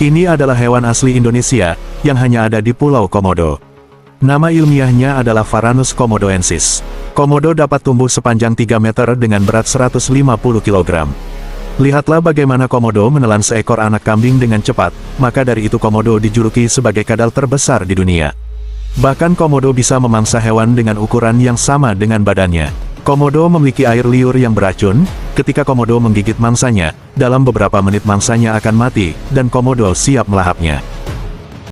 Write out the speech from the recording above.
Ini adalah hewan asli Indonesia, yang hanya ada di Pulau Komodo. Nama ilmiahnya adalah Varanus komodoensis. Komodo dapat tumbuh sepanjang 3 meter dengan berat 150 kg. Lihatlah bagaimana Komodo menelan seekor anak kambing dengan cepat, maka dari itu Komodo dijuluki sebagai kadal terbesar di dunia. Bahkan Komodo bisa memangsa hewan dengan ukuran yang sama dengan badannya. Komodo memiliki air liur yang beracun. Ketika Komodo menggigit mangsanya, dalam beberapa menit mangsanya akan mati, dan Komodo siap melahapnya.